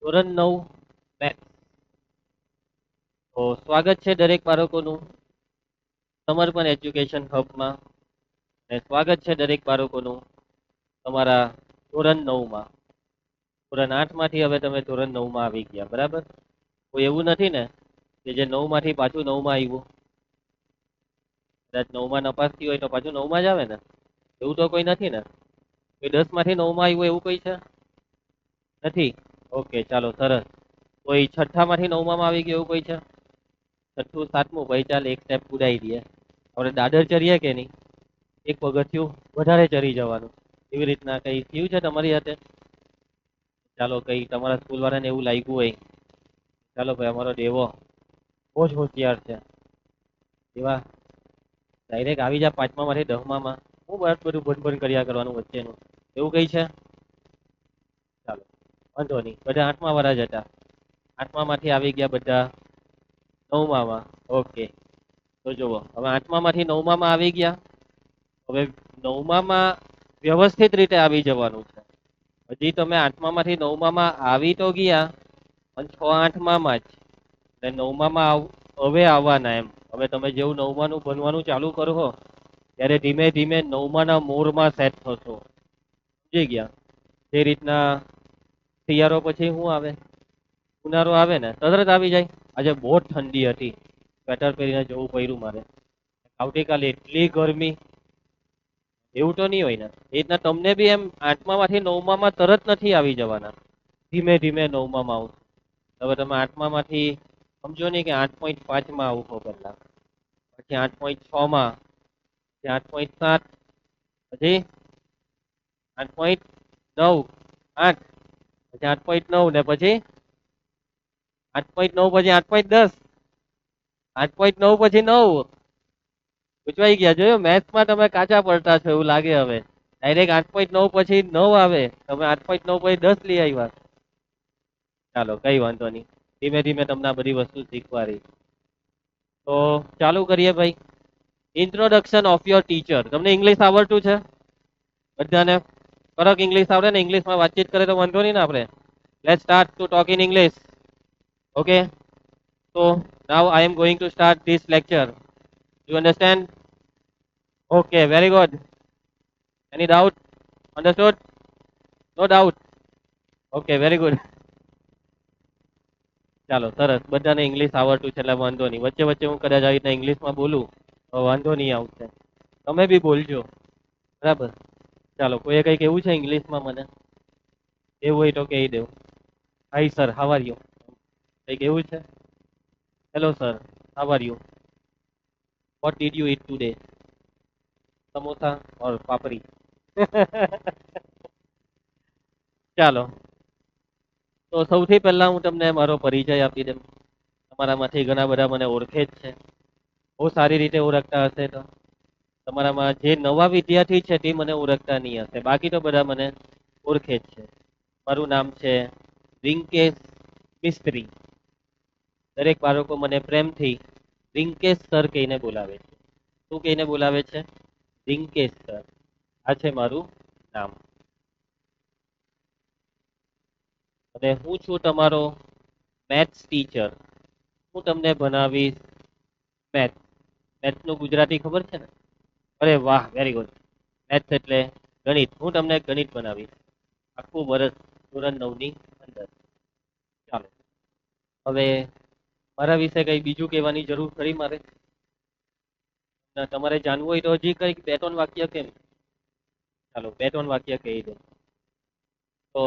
ધોરણ 9 મેથ્સ. તો સ્વાગત છે દરેક બાળકોનું સમર્પણ એજ્યુકેશન હબમાં, અને સ્વાગત છે દરેક બાળકોનું તમારા ધોરણ 9 માં. ધોરણ 8 માંથી હવે તમે ધોરણ 9 માં આવી ગયા, બરાબર? કોઈ એવું નથી ને કે જે 9 માંથી પાછું 9 માં આવ્યું? કદાચ 9 માં નપાસ થયું હોય તો પાછું 9 માં જ આવે ને? એવું તો કોઈ નથી ને? કોઈ 10 માંથી 9 માં આવ્યું એવું કોઈ છે? નથી. ઓકે, ચાલો સરસ. કોઈ છઠ્ઠા માંથી 9 માં આવી ગયું એવું કોઈ છે? છઠ્ઠું સાતમું, ભાઈ ચાલ એક સ્ટેપ કુદાઈ દઈએ. આપણે દાદર ચડીએ કે નહીં, એક પગથિયું વધારે ચડી જવાનું, એવી રીતના કઈ થયું છે તમારી હાથે? ચાલો કઈ તમારા સ્કૂલ વાળાને એવું લાગ્યું હોય, ચાલો ભાઈ અમારો દેવો બહુ જ હોશિયાર છે, એવા ડાયરેક્ટ આવી જા 5મા માંથી 10મા માં, હું બધું ભણ કર્યા કરવાનું વચ્ચેનું, એવું કઈ છે? ચાલો વાંધો નહીં, બધા 8મા વાળા જ હતા. 8મા માંથી આવી ગયા બધા 9મા માં. ઓકે, તો જુઓ હવે 8મા માંથી 9મા માં આવી ગયા. હવે 9મા માં વ્યવસ્થિત રીતે આવી જવાનું છે. હજી તમે 8મા માંથી 9મા માં આવી તો ગયા, પણ 6-8મા માં જ, એટલે 9મા માં હવે આવવાના એમ. હવે તમે જેવું 9મા નું ભણવાનું ચાલુ કરો ત્યારે ધીમે ધીમે 9મા ના મોરમાં સેટ થશો. સમજી ગયા? જે રીતના શિયાળો પછી શું આવે? ઉનાળો આવે ને તરત આવી જાય. આજે બહુ જ ઠંડી હતી, સ્વેટર પહેરીને જવું પડ્યું મારે. આવતીકાલે એટલી ગરમી, એવું તો નહીં હોય ને? એ રીતના તમને બી એમ 8મા માંથી 9મા માં તરત નથી આવી જવાના, ધીમે ધીમે 9મા માં આવું. હવે તમે 8મા માંથી સમજો નહીં કે 8.5 માં આવું પેલા, પછી 8.6 માં, પછી 8.7, પછી 8.9, 8, પછી 8.9 ને પછી 8.9, પછી 8.10, 8.9 પછી 9. પૂછવાઈ ગયા, જોયું? મેથ્સમાં તમે કાચા પડતા છો એવું લાગે હવે. ડાયરેક્ટ 8.9 પછી 9 આવે, તમે 8.9 પછી 10 લઈ આવ્યા. ચાલો કઈ વાંધો નહીં, ધીમે ધીમે તમને આ બધી વસ્તુ શીખવા રહી. તો ચાલુ કરીએ ભાઈ. Introduction of your teacher. તમને ઇંગ્લિશ આવડતું છે બધાને? કડક ઇંગ્લિશ આવડે ને? ઇંગ્લિશમાં વાતચીત કરે તો વાંધો નહીં ને આપણે? Let's start to talk in English. Okay, so now I am going to start this lecture. You understand? Okay, very good. Any doubt? Understood? No doubt. Okay, very good. ચાલો સરસ, બધાને ઇંગ્લિશ આવડતું છે એટલે વાંધો નહીં. વચ્ચે વચ્ચે હું કદાચ આવી રીતના ઇંગ્લિશમાં બોલું તો વાંધો નહીં આવશે. તમે બી બોલજો, બરાબર? ચાલો, કોઈએ કંઈક એવું છે ઇંગ્લિશમાં મને એવું હોય તો કહી દેવું. Hi sir, how are you? કંઈક એવું છે? Hello sir, how are you? What did you eat today? Samosa or papdi? ચાલો, તો સૌથી પહેલા હું તમને મારો પરિચય આપી દઉં. તમારામાંથી ઘણા બધા મને ઓળખે જ છે, બહુ સારી રીતે ઓળખતા હશે. તો તમારામાં જે નવા વિદ્યાર્થી છે તે મને ઓળખતા નહીં હશે, બાકી તો બધા મને ઓળખે જ છે. મારું નામ છે રિંકેશ મિસ્ત્રી. દરેક બાળકો મને પ્રેમથી રિંકેશ સર કહીને બોલાવે છે. શું કહીને બોલાવે છે? રિંકેશ સર. આ છે મારું નામ. અને હું છું તમારો મેથ્સ ટીચર. હું તમને ભણાવીશ મેથ્સ. મેથ્સનું ગુજરાતી ખબર છે ને? અરે વાહ, વેરી ગુડ. મેથ્સ એટલે ગણિત. હું તમને ગણિત બનાવીશ આખું વર્ષ ધોરણ 9 ની અંદર. ચાલો, હવે મારા વિશે કઈ બીજું કહેવાની જરૂર ખરી મારે? તમારે જાણવું હોય તો હજી કઈક 2-3 વાક્ય કેમ? ચાલો 2-3 વાક્ય કહી દો. તો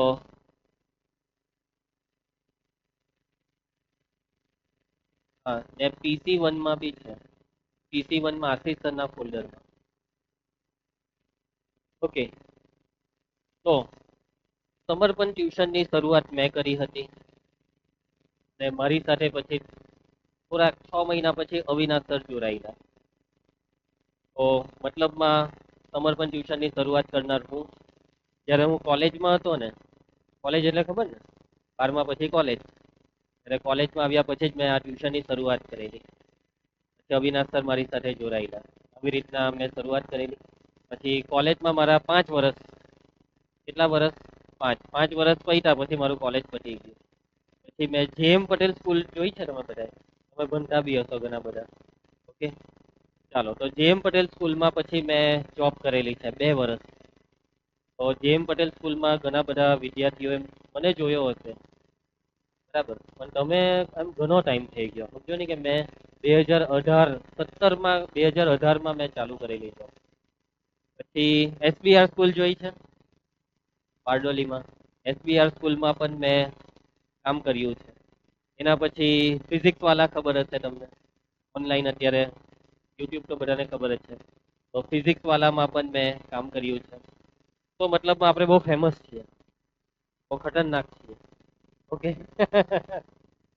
હા, ને PC1 માં બી છે. PC1 માં આશીષ સરના ફોલ્ડરમાં. ઓકે, તો સમર્પણ ટ્યુશનની શરૂઆત મેં કરી હતી, ને મારી સાથે પછી થોડાક 6 મહિના પછી અવિનાશ સર જોડાયેલા. તો મતલબમાં સમર્પણ ટ્યુશનની શરૂઆત કરનાર હું. જ્યારે હું કોલેજમાં હતો ને, કોલેજ એટલે ખબર ને, 12મા પછી કોલેજ, એટલે કોલેજમાં આવ્યા પછી જ મેં આ ટ્યુશનની શરૂઆત કરેલી. પછી અવિનાશ સર મારી સાથે જોડાયેલા, આવી રીતના અમને શરૂઆત કરેલી. પછી કોલેજમાં મારા 5 વર્ષ, કેટલા વર્ષ? 5 વર્ષ પૈતા પછી મારું કોલેજ પતી ગયું. પછી મેં જેએમ પટેલ સ્કૂલ જોઈ છે તમે બધા, તમે ભણતા બી હશો ઘણા બધા. ઓકે, ચાલો તો જેએમ પટેલ સ્કૂલમાં પછી મેં જોબ કરેલી છે 2 વર્ષ. તો જેએમ પટેલ સ્કૂલમાં ઘણા બધા વિદ્યાર્થીઓએ મને જોયો હશે, બરાબર, પણ તમે એમ ઘણો ટાઈમ થઈ ગયો સમજો ને કે મેં 2018 મેં ચાલુ કરેલી છે. પછી એસબીઆર સ્કૂલ જોઈ છે બારડોલીમાં, એસબીઆર સ્કૂલમાં પણ મેં કામ કર્યું છે. એના પછી ફિઝિક્સ વાળા ખબર હશે તમને, ઓનલાઈન અત્યારે યુટ્યુબ તો બધાને ખબર જ છે. તો ફિઝિક્સ વાળામાં પણ મેં કામ કર્યું છે. તો મતલબમાં આપણે બહુ ફેમસ છીએ, બહુ ખતરનાક છીએ. ઓકે.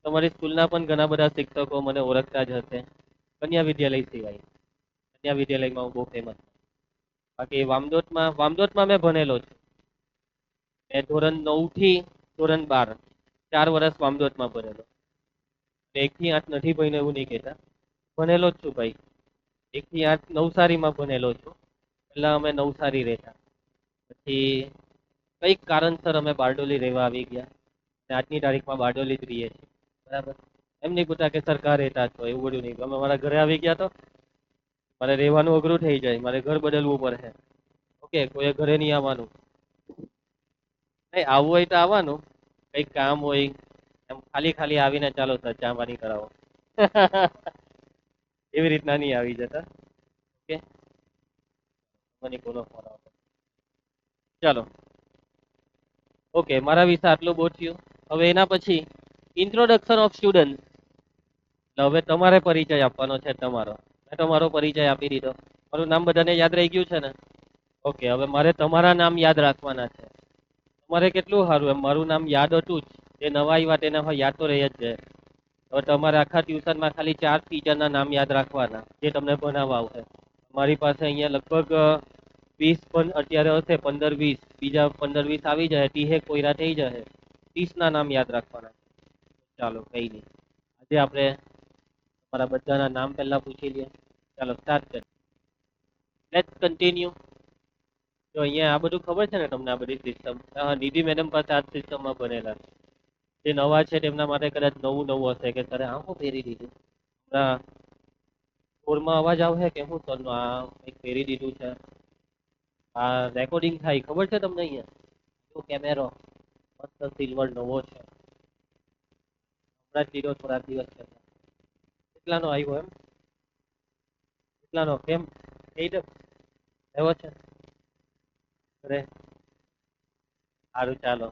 તમારી સ્કૂલના પણ ઘણા બધા શિક્ષકો મને ઓળખતા જ હશે, કન્યા વિદ્યાલય સિવાય. કન્યા વિદ્યાલયમાં હું બહુ ફેમસ. બાકી વામદોદમાં મેં ભણેલો છું. મેં ધોરણ 9 થી ધોરણ 12 4 વર્ષ વામદોદમાં ભણેલો. 1 થી 8 નથી ભણ્યો એવું નહીં કહેતા, ભણેલો જ છું ભાઈ. 1 થી 8 નવસારીમાં ભણેલો છું. પહેલા અમે નવસારી રહેતા, પછી કઈક કારણસર અમે બારડોલી રહેવા આવી ગયા, અને આજની તારીખમાં બારડોલી જ રહીએ છીએ. બરાબર, એમ નહીં પૂછતા કે સરકાર રહેતા છો એવું બધું નહીં. અમે મારા ઘરે આવી ગયા તો મારે રહેવાનું અઘરું થઈ જાય, મારે ઘર બદલવું પડે. ઓકે, કોઈ ઘરે નહીં આવવાનું. નહીં આવવું હોય તો આવવાનું, કંઈક કામ હોય એમ ખાલી ખાલી આવીને ચાલો સર ચા પાણી કરાવો. એવી રીતના નહીં આવી જતા. ઓકે, મને કોનો ફોન આવતો. ચાલો, ઓકે, મારા વિશે આટલું બહુ થયું. હવે એના પછી ઇન્ટ્રોડક્શન ઓફ સ્ટુડન્ટ. હવે તમારે પરિચય આપવાનો છે તમારો. મેં તમારો પરિચય આપી દીધો. મારું નામ બધાને યાદ રહી ગયું છે ને? ઓકે, હવે મારે તમારા નામ યાદ રાખવાના છે. તમારે કેટલું સારું એમ મારું નામ યાદ હતું જ, જે નવા આવ્યા તેને યાદ તો રહી જ જાય. હવે તમારે આખા ટ્યુશનમાં ખાલી 4 ટીચરના નામ યાદ રાખવાના જે તમને ભણાવવા આવશે. મારી પાસે અહીંયા લગભગ 20 પણ અત્યારે હશે, 15-20, બીજા 15-20 આવી જાય, 30 કોયરા થઈ જાય. 30ના નામ યાદ રાખવાના. ચાલો કઈ નહીં, આજે આપણે તમારા બધાના નામ પહેલા પૂછી લઈએ. ચાલો સ્ટાર્ટ કરીએ. Let's continue. તો અહીંયા આ બધું ખબર છે ને તમને, આ બધી સિસ્ટમ? હા, નિધિ મેડમ પાસે આ સિસ્ટમમાં ભણેલા. જે નવા છે તેમના માટે કદાચ નવું હશે કે સર આ શું પહેરી દીધું. કોરમાં અવાજ આવશે કે હું સરનો આ કંઈક પહેરી દીધું છે. આ રેકોર્ડિંગ થાય ખબર છે તમને? અહીંયા કેમેરો મસ્ત સિલ્વર નવો છે, હમણાં જ લીધો થોડાક દિવસ પહેલા. કેટલાનો આવ્યો એમ? કેટલાનો કેમ કહી દો, એવો છે? અરે સારું, ચાલો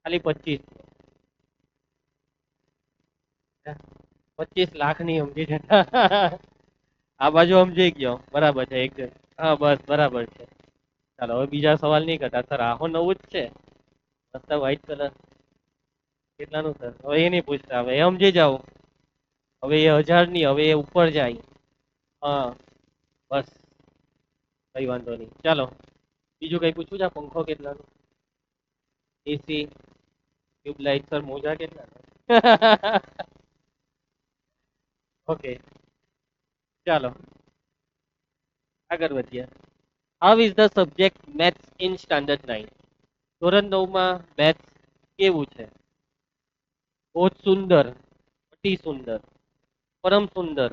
ખાલી 25 લાખ ની સમજી જતા. આ બાજુ સમજી ગયો, બરાબર છે એકદમ. હા બસ બરાબર છે. ચાલો હવે બીજા સવાલ નહીં કરતા. સર આહો નવું જ છે, મસ્ત વ્હાઈટ કલર. કેટલાનું સર? હવે એ નહીં પૂછતા, હવે એ સમજી જાવ. હવે એ 1000 ની, હવે એ ઉપર જાય. હા બસ, કઈ વાંધો નહીં. ચાલો બીજું કઈ પૂછવું છે? પંખો કેટલાનો? એસી, ટ્યુબલાઇટ, સર મોજા કેટલા? ઓકે, ચાલો આગળ વધીએ. How is the subject maths in standard 9? ધોરણ 9 માં મેથ્સ કેવું છે? બહુ જ સુંદર, અતિ સુંદર, પરમ સુંદર.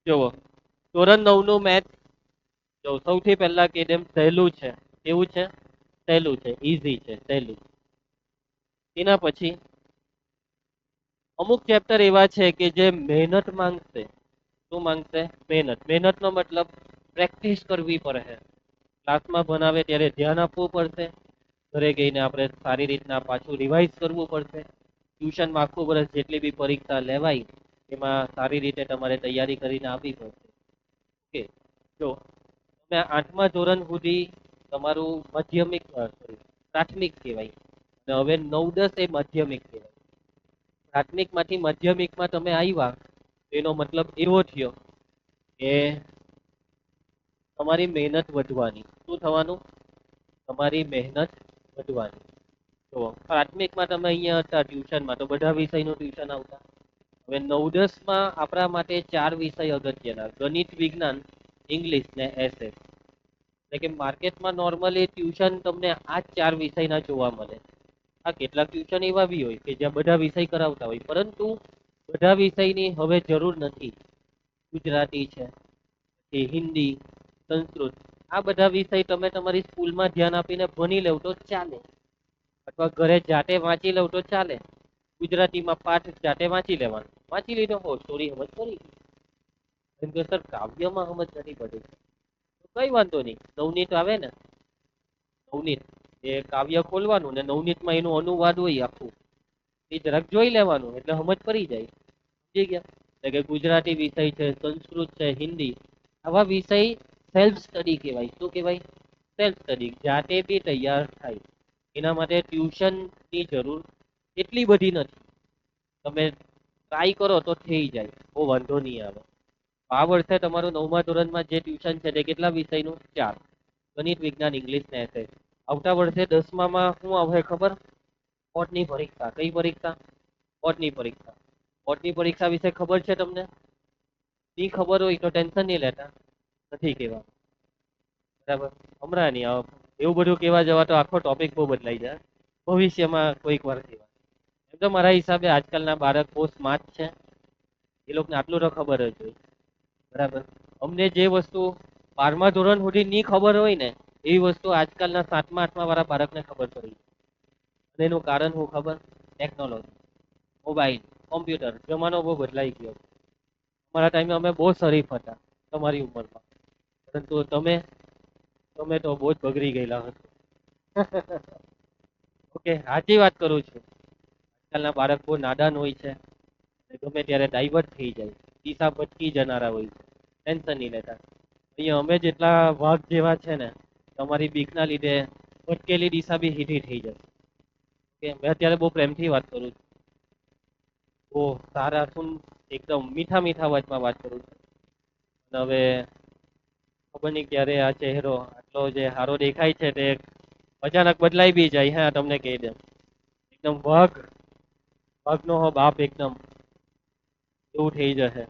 જુઓ, ધોરણ 9 નું મેથ્સ જો સૌથી પહેલા કે એમ સહેલું છે. કેવું છે? સહેલું છે, ઈઝી છે, સહેલું. એના પછી અમુક ચેપ્ટર એવા છે કે જે મહેનત માંગશે. શું માંગશે? મહેનત. મહેનતનો મતલબ પ્રેક્ટિસ કરવી પડે. ક્લાસમાં ભણાવે ત્યારે ધ્યાન આપવું પડશે. ઘરે ગઈને આપણે સારી રીતના પાછું રિવાઇઝ કરવું પડશે. ટ્યુશનમાં આખું વર્ષ જેટલી બી પરીક્ષા લેવાય એમાં સારી રીતે તમારે તૈયારી કરીને આપવી પડશે. ઓકે, જો તમે 8મા ધોરણ સુધી તમારું માધ્યમિક પ્રાથમિક કહેવાય, અને હવે 9-10 એ માધ્યમિક કહેવાય. પ્રાથમિકમાંથી માધ્યમિકમાં તમે આવ્યા, એનો મતલબ એવો થયો કે તમારી મહેનત વધવાની. શું થવાનું? તમારી મહેનત વધવાની. તો પ્રાથમિકમાં તમે અહીંયા હતા ટ્યુશનમાં, તો બધા વિષયનું ટ્યુશન આવતા. હવે 9-10 માં આપણા માટે 4 વિષય અગત્યના: ગણિત, વિજ્ઞાન, ઇંગ્લિશ ને એસએસ. એટલે કે માર્કેટમાં નોર્મલી ટ્યુશન તમને આ 4 વિષયના જોવા મળે. આ કેટલાક ટ્યુશન એવા બી હોય કે જ્યાં બધા વિષય કરાવતા હોય, પરંતુ બધા વિષયની હવે જરૂર નથી. ગુજરાતી છે કે હિન્દી, સંસ્કૃત, આ બધા વિષય તમે તમારી સ્કૂલમાં ધ્યાન આપીને ભણી લેવ તો ચાલે, અથવા ઘરે જાતે વાંચી લઉં તો ચાલે. ગુજરાતીમાં પાઠ જાતે વાંચી લેવાનો, વાંચી લીધો હો સ્ટોરી સમજ પડી ગઈ. કેમ કે સર કાવ્યમાં સમજ નથી પડી તો કઈ વાંધો નહીં, નવનીત આવે ને, નવનીત એ કાવ્ય ખોલવાનું ને નવનીતમાં એનું અનુવાદ હોય આખું, એ જરાક જોઈ લેવાનું એટલે સમજ પડી જાય. સમજી ગયા? એટલે કે ગુજરાતી વિષય છે, સંસ્કૃત છે, હિન્દી, આવા વિષય સેલ્ફ સ્ટડી કહેવાય. શું કહેવાય? સેલ્ફ સ્ટડી, જાતે બી તૈયાર થાય. એના માટે ટ્યુશનની જરૂર એટલી બધી નથી. તમે ટ્રાય કરો તો થઈ જાય, બહુ વાંધો નહીં આવે. આ વર્ષે તમારું 9મા ધોરણમાં જે ટ્યુશન છે તે કેટલા વિષયનું? 4. ગણિત, વિજ્ઞાન, ઇંગ્લિશ ને એસએસ. આવતા વર્ષે 10મામાં શું આવે ખબર? બોર્ડની પરીક્ષા. કઈ પરીક્ષા? બોર્ડની પરીક્ષા. બોર્ડની પરીક્ષા વિશે ખબર છે તમને? ની ખબર હોય તો ટેન્શન નહીં લેતા, નથી કહેવા, બરાબર? હમણાં નહીં આવે, એવું બધું કહેવા જવા તો આખો ટોપિક બહુ બદલાઈ જાય. ભવિષ્યમાં કોઈક વાર કહેવા. એમ તો મારા હિસાબે આજકાલના બાળક બહુ સ્માર્ટ છે, એ લોકોને આટલું તો ખબર જ હોય, બરાબર? અમને જે વસ્તુ 12મા ધોરણ સુધી ની ખબર હોય ને, એવી વસ્તુ આજકાલના 7મા 8મા વાળા બાળકને ખબર પડી. અને એનું કારણ શું ખબર? Technology, mobile, computer. જમાનો બહુ બદલાઈ ગયો. અમારા ટાઈમે અમે બહુ શરીફ હતા તમારી ઉંમરમાં, પરંતુ તમે તો બહુ જ બગડી ગયેલા હતા. ઓકે, સાચી વાત કરું છું. આજકાલના બાળક બહુ નાદાન હોય છે, ગમે ત્યારે ડાયવર્ટ થઈ જાય, દિશા ભટકી જનારા હોય છે. ટેન્શન નહીં લેતા. અહીંયા અમે જેટલા વાઘ જેવા છે ને, તમારી બીકના લીધે ભટકેલી દિશા બી સીધી થઈ જશે. કે મેં અત્યારે બહુ પ્રેમથી વાત કરું છું, બહુ સારા શું એકદમ મીઠા મીઠા અવાજમાં વાત કરું છું. અને હવે ખબર નહીં ક્યારે આ ચહેરો આટલો જે સારો દેખાય છે તે અચાનક બદલાઈ બી જાય. હા, તમને કહી દઉં, એકદમ વાઘનો હો બાપ એકદમ એવું થઈ જશે,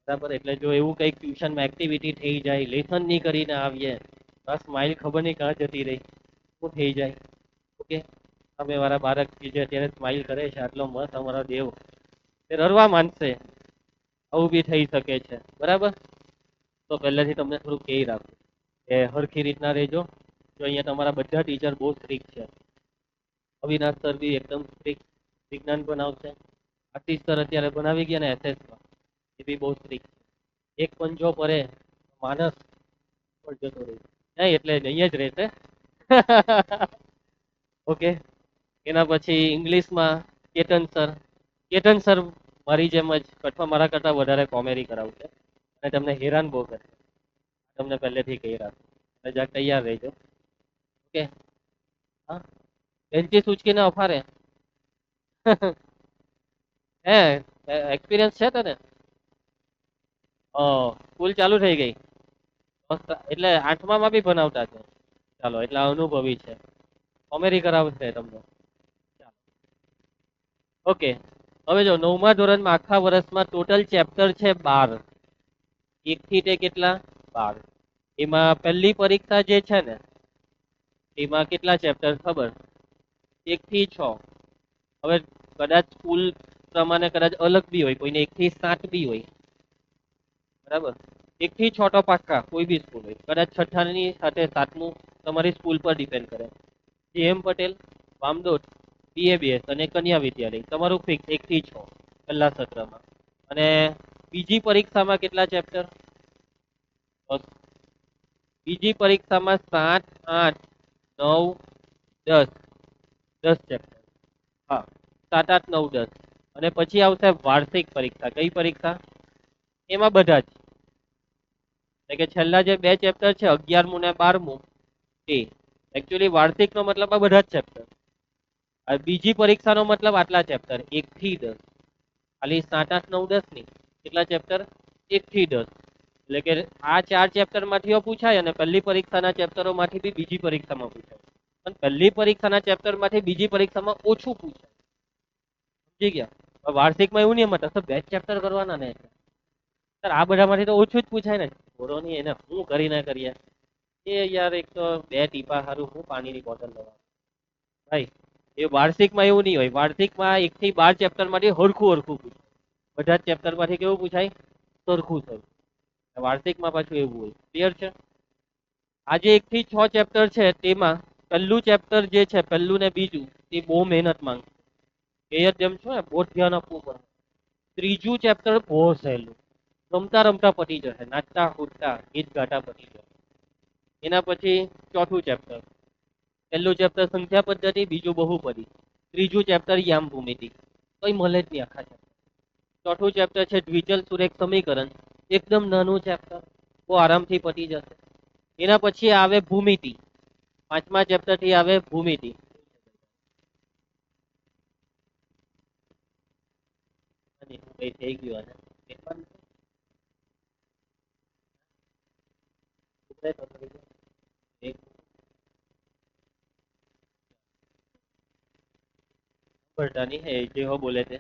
બરાબર? એટલે જો એવું કંઈક ટ્યુશનમાં એક્ટિવિટી થઈ જાય, લેસન નહીં કરીને આવીએ, આ સ્માઇલ ખબર નહીં કાં જતી રહી, શું થઈ જાય. ઓકે, અમે મારા બાળક જે અત્યારે સ્માઇલ કરે છે આટલો મસ્ત અમારો દેવ, તે રડવા માંડશે, આવું બી થઈ શકે છે, બરાબર? તો પહેલેથી તમને થોડું કહી રાખું કે હરખી રીતના રહેજો. જો અહીંયા તમારા બધા ટીચર બહુ સ્ટ્રિક્ટ છે. અવિનાશ સર બી એકદમ સ્ટ્રિક્ટ, વિજ્ઞાન બનાવશે. આશીષ સર અત્યારે બનાવી ગયા ને એસએસમાં, એ બી બહુ સ્ટ્રિક્ટ. એક પંજો પરે માણસ પર જતો રહે નહીં, એટલે અહીંયા જ રહેશે. ઓકે, એના પછી ઇંગ્લિશમાં કેતન સર મારી જેમ જ અથવા મારા કરતાં વધારે કોમેડી કરાવશે અને તમને હેરાન બહુ કરશે. તમને પહેલેથી કહી રાખું, એટલે જરાક તૈયાર રહેજો. ઓકે, હા, બેન્ચીસ ઉચકીને અફારે. હે, એક્સપિરિયન્સ છે તને? સ્કૂલ ચાલુ થઈ ગઈ, એટલે 8મામાં બી ભણાવતા છે. ચાલો, એટલે અનુભવી છે, કોમેડી કરાવશે તમને. ઓકે, હવે જો 9મા ધોરણમાં આખા વર્ષમાં ટોટલ ચેપ્ટર છે 12. 1 થી તે કેટલા? 12. એમાં પહેલી પરીક્ષા જે છે ને, એમાં કેટલા ચેપ્ટર ખબર? 1 થી 6. હવે કદાચ સ્કૂલ પ્રમાણે કદાચ અલગ બી હોય, કોઈને 1 થી 7 બી હોય, બરાબર? 1 થી 6 તો પાક્કા કોઈ બી સ્કૂલ હોય, કદાચ છઠ્ઠાની સાથે 7મું તમારી સ્કૂલ પર ડિપેન્ડ કરે. જેએમ પટેલ, વામદોદ, બીએબીએસ અને કન્યા વિદ્યાલય તમારું ફિક્સ 1 થી 6 પહેલા સત્રમાં. અને બીજી પરીક્ષામાં કેટલા ચેપ્ટર? બીજી પરીક્ષામાં 7, 8, 9, 10, 10 ચેપ્ટર. હા, 7, 8, 9, 10. અને પછી આવશે વાર્ષિક પરીક્ષા. કઈ પરીક્ષા? એમાં બધા જ, એટલે કે છેલ્લા જે 2 ચેપ્ટર છે 11મું ને 12મું, એ એકચ્યુઅલી વાર્ષિકનો મતલબ આ બધા જ ચેપ્ટર. બીજી પરીક્ષાનો મતલબ આટલા ચેપ્ટર 1 થી 10, ખાલી 7, 8, 9, 10 ની. કેટલા ચેપ્ટર? 1 થી 10. એટલે કે આ 4 ચેપ્ટર માંથી પૂછાય અને પહેલી પરીક્ષાના ચેપ્ટરો માંથી બી બીજી પરીક્ષામાં પૂછાય. પણ પહેલી પરીક્ષાના ચેપ્ટર માંથી બીજી પરીક્ષામાં ઓછું પૂછાય. સમજી ગયા? વાર્ષિકમાં એવું નહીં મતલબ 2 ચેપ્ટર કરવાના ને, સર આ બધામાંથી તો ઓછું જ પૂછાય ને. થોડો નહીં, એને હું કરીને કરીએ એ યાર, એક તો 2 ટીપા સારું હું પાણીની બોટલ લેવા ભાઈ. એ વાર્ષિકમાં એવું નહીં હોય. વાર્ષિકમાં 1 થી 12 ચેપ્ટર માંથી હરખું પૂછે. બધા જ ચેપ્ટર માંથી કેવું પૂછાય? સરખું સરખું. વાર્ષિકમાં પાછું એવું હોય. ક્લિયર છે? આજે 1 થી 6 ચેપ્ટર છે તેમાં પહેલું ચેપ્ટર જે છે, પહેલું ને બીજું, તે બહુ મહેનત માંગે. એ જ જેમ છો ને, બહુ ધ્યાન આપવું પડે. ત્રીજું ચેપ્ટર બહુ સહેલું, રમતા રમતા પતી જશે, નાચતા કૂદતા ગીત ગાતા પતી જશે. એના પછી ચોથું ચેપ્ટર, પહેલું ચેપ્ટર સંખ્યા પદ્ધતિ, બીજું બહુપદી, ત્રીજું ચેપ્ટર યામ ભૂમિતિ. કઈ મળે જ નહીં આખા ચેપ્ટર. ચોથું ચેપ્ટર છે દ્વિચલ સુરેખ સમીકરણ, એકદમ નાનું ચેપ્ટર, બહુ આરામથી પતી જશે. એના પછી આવે ભૂમિતિ, પાંચમા ચેપ્ટર થી આવે ભૂમિતિ. થઈ ગયું પડતા હે જે હો બોલે તે.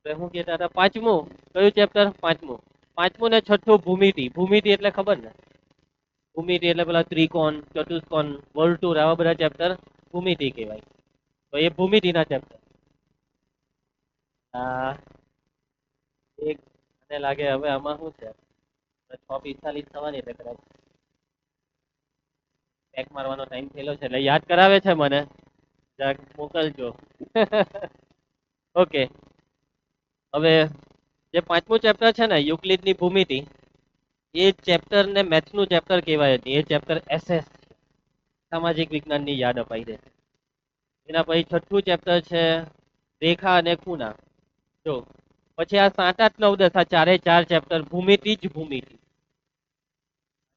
આપણે શું કહેતા હતા? પાંચમું કયું ચેપ્ટર? પાંચમું. પાંચમું ને છઠ્ઠું ભૂમિતિ. ભૂમિતિ એટલે ખબર ને? ભૂમિતિ એટલે પેલા ત્રિકોણ, ચતુષ્કોણ, વર્તુળ, આવા બધા ચેપ્ટર ભૂમિતિ કહેવાય. તો એ ભૂમિતિના ચેપ્ટર. આ એક મને લાગે હવે આમાં શું છે, 6:45 થવાની એટલે કદાચ પેક મારવાનો ટાઈમ થયેલો છે, એટલે યાદ કરાવે છે મને, જરાક મોકલજો. ઓકે, હવે જે પાંચમું ચેપ્ટર છે ને, યુક્લિડની ભૂમિતિ, એ ચેપ્ટર ને મેથ્સનું ચેપ્ટર કહેવાય હતી. એ ચેપ્ટર એસએસ, સામાજિક વિજ્ઞાનની યાદ અપાઈ દે. એના પછી છઠ્ઠું ચેપ્ટર છે રેખા અને ખૂણા. જો પછી આ 7, 8, 9, 10 આ ચારે ચાર ચેપ્ટર ભૂમિતિ જ ભૂમિતિ.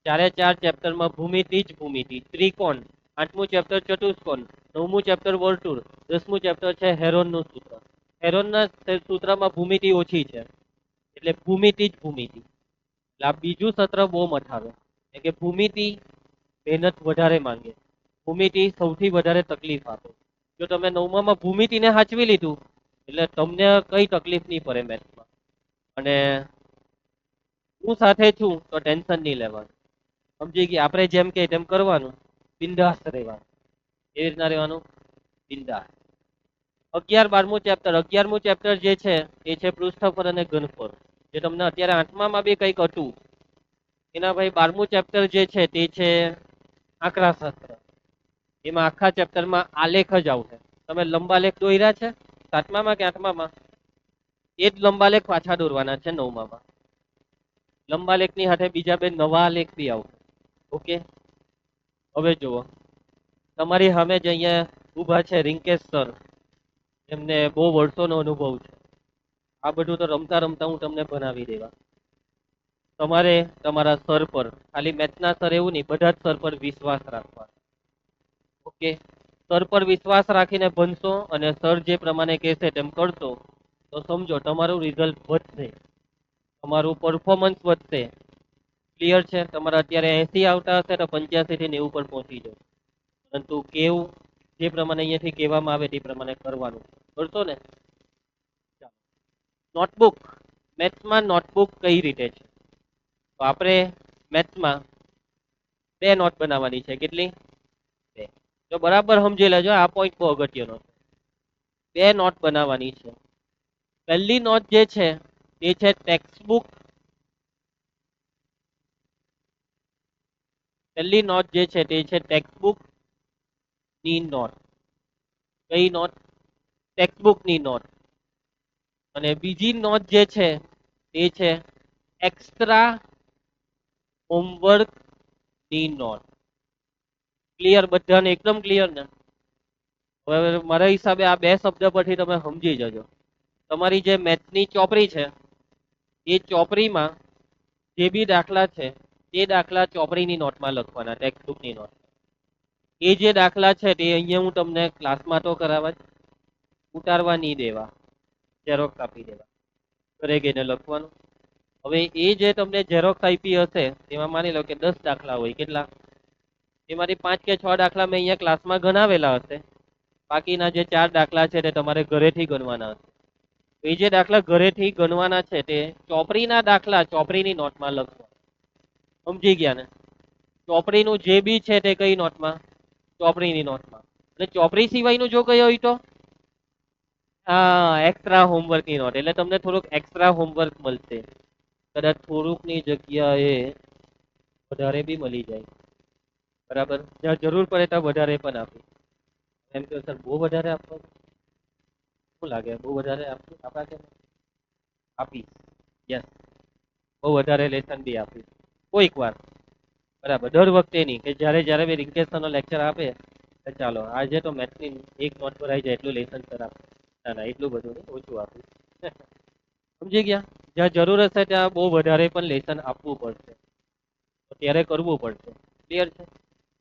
ચારે ચાર ચેપ્ટરમાં ભૂમિતિ જ ભૂમિતિ. ત્રિકોણ, આઠમું ચેપ્ટર ચતુષ્કોણ, નવમું ચેપ્ટર વર્તુળ, 10મું ચેપ્ટર છે હેરોનનું સૂત્ર. હેરોનના સૂત્રમાં ભૂમિતિ ઓછી છે, એટલે ભૂમિતિ જ ભૂમિતિ. એટલે આ બીજું સત્ર બહુ મઠાવે, કે ભૂમિતિ મહેનત વધારે માંગે, ભૂમિતિ સૌથી વધારે તકલીફ આપે. જો તમે નવમામાં ભૂમિતિને સાચવી લીધું એટલે તમને કઈ તકલીફ નહીં પડે મેથ્સમાં. અને હું સાથે છું તો ટેન્શન નહીં લેવાનું. સમજી ગયા? આપણે જેમ કે તેમ કરવાનું, બિંદાસ રહેવાનું. એવી રીતના રહેવાનું, બિંદાસ. 11, 12મું ચેપ્ટર. 11મું ચેપ્ટર જે છે એ છે પૃષ્ઠફળ અને ઘનફળ, જે તમને અત્યારે 8મામાં બી કંઈક હતું. એના ભાઈ 12મું ચેપ્ટર જે છે તે છે આંકડાશાસ્ત્ર. એમાં આખા ચેપ્ટરમાં આલેખ જ આવશે. તમે લંબાલેખ દોર્યા છે 7મામાં કે 8મામાં? એ જ લંબાલેખ પાછા દોરવાના છે 9મામાં. લંબાલેખની સાથે બીજા બે નવા આલેખ બી આવશે. ઓકે, હવે જુઓ, તમારી સામે જે અહીંયા ઊભા છે રિંકેશ સર, એમને બહુ વર્ષોનો અનુભવ છે. આ બધું તો રમતા રમતા હું તમને ભણાવી દેવા. તમારે તમારા સર પર, ખાલી મેથ્સના સર એવું નહીં, બધા જ સર પર વિશ્વાસ રાખવા. ઓકે, સર પર વિશ્વાસ રાખીને ભણશો અને સર જે પ્રમાણે કહેશે તેમ કરશો તો સમજો તમારું રિઝલ્ટ વધશે, તમારું પરફોર્મન્સ વધશે. ક્લિયર છે? તમારા અત્યારે 80 આવતા હશે તો 85 થી 90 પર પહોંચી જાવ. પરંતુ કેવું, જે પ્રમાણે અહીંયાથી કહેવામાં આવે તે પ્રમાણે કરવાનું. કરશો ને? નોટબુક, મેથ્સમાં નોટબુક કઈ રીતે છે? તો આપણે મેથ્સમાં 2 નોટ બનાવવાની છે. કેટલી? 2. તો બરાબર સમજી લેજો, આ પોઈન્ટ બહુ અગત્યનો છે. 2 નોટ બનાવવાની છે. પહેલી નોટ જે છે એ છે ટેક્સ્ટબુક. પહેલી નોટ જે છે તે છે ટેક્સ્ટબુક ની નોટ. કઈ નોટ? ટેક્સ્ટબુક ની નોટ. અને બીજી નોટ જે છે તે છે એક્સ્ટ્રા હોમવર્ક ની નોટ. ક્લિયર? બધાને એકદમ ક્લિયર ને? હવે મારા હિસાબે આ 2 શબ્દ પરથી તમે સમજી જજો. તમારી જે મેથ્સની ચોપડી છે એ ચોપડીમાં જે બી દાખલા છે તે દાખલા ચોપડીની નોટમાં લખવાના, ટેક્સ્ટબુકની નોટ. એ જે દાખલા છે તે અહીંયા હું તમને ક્લાસમાં તો કરાવવા જ, ઉતારવા નહીં દેવા, ઝેરોક્સ આપી દેવા, ઘરે ગઈને લખવાનું. હવે એ જે તમને ઝેરોક્સ આપી હશે તેમાં માની લો કે 10 દાખલા હોય. કેટલા? એમાંથી 5 કે 6 દાખલા મેં અહીંયા ક્લાસમાં ગણાવેલા હશે. બાકીના જે 4 દાખલા છે તે તમારે ઘરેથી ગણવાના હશે. એ જે દાખલા ઘરેથી ગણવાના છે તે ચોપડીના દાખલા ચોપડીની નોટમાં લખવા. સમજી ગયા ને? ચોપડીનું જે બી છે તે કઈ નોટમાં? ચોપડીની નોટમાં. અને ચોપડી સિવાયનું જો કયો હોય તો હા એક્સ્ટ્રા હોમવર્કની નોટ, એટલે તમને થોડુંક એક્સ્ટ્રા હોમવર્ક મળશે, કદાચ થોડુંકની જગ્યાએ વધારે બી મળી જાય, બરાબર. જ્યાં જરૂર પડે ત્યાં વધારે પણ આપે. એમ કે સર બહુ વધારે આપો, શું લાગે બહુ વધારે આપા કે આપીશ? યસ, બહુ વધારે લેસન બી આપીશ કોઈક વાર, બરાબર. દર વખતે નહીં કે જ્યારે જ્યારે બી રિંકેશ સરનો લેક્ચર આપે તો ચાલો આજે તો મેથ્સની એક નોટ પર આવી જાય એટલું લેસન સર આપે. ના ના એટલું બધું નહીં, ઓછું આપીશ. સમજી ગયા? જ્યાં જરૂર હશે ત્યાં બહુ વધારે પણ લેસન આપવું પડશે, તો ત્યારે કરવું પડશે. ક્લિયર છે?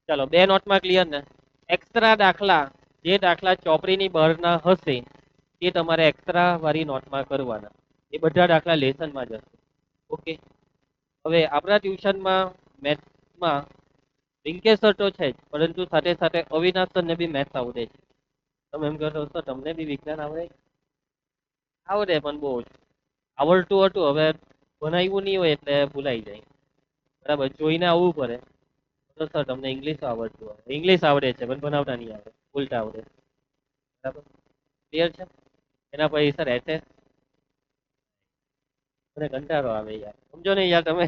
ચાલો 2 નોટમાં ક્લિયર ને? એક્સ્ટ્રા દાખલા, જે દાખલા ચોપડીની બહારના હશે એ તમારે એક્સ્ટ્રા વાળી નોટમાં કરવાના. એ બધા દાખલા લેસનમાં જશે. ઓકે. હવે આપણા ટ્યુશનમાં મેથ્સમાં રિંકેશ સર તો છે જ, પરંતુ સાથે સાથે અવિનાશ સરને બી મેથ્સ આવડે છે. તમે એમ કહો છો તમને બી વિજ્ઞાન આવડે? આવડે પણ બહુ ઓછું. આવડતું હતું, હવે બનાવ્યું નહીં હોય એટલે ભૂલાઈ જાય, બરાબર. જોઈને આવવું પડે. તો સર તમને ઇંગ્લિશ આવડતું હોય, ઇંગ્લિશ આવડે છે પણ બનાવતા નહીં આવડે, ઉલટા આવડે, બરાબર. ક્લિયર છે? એના પછી સર એસએસ, મને કંટાળો આવે યાર, સમજો ને યાર તમે.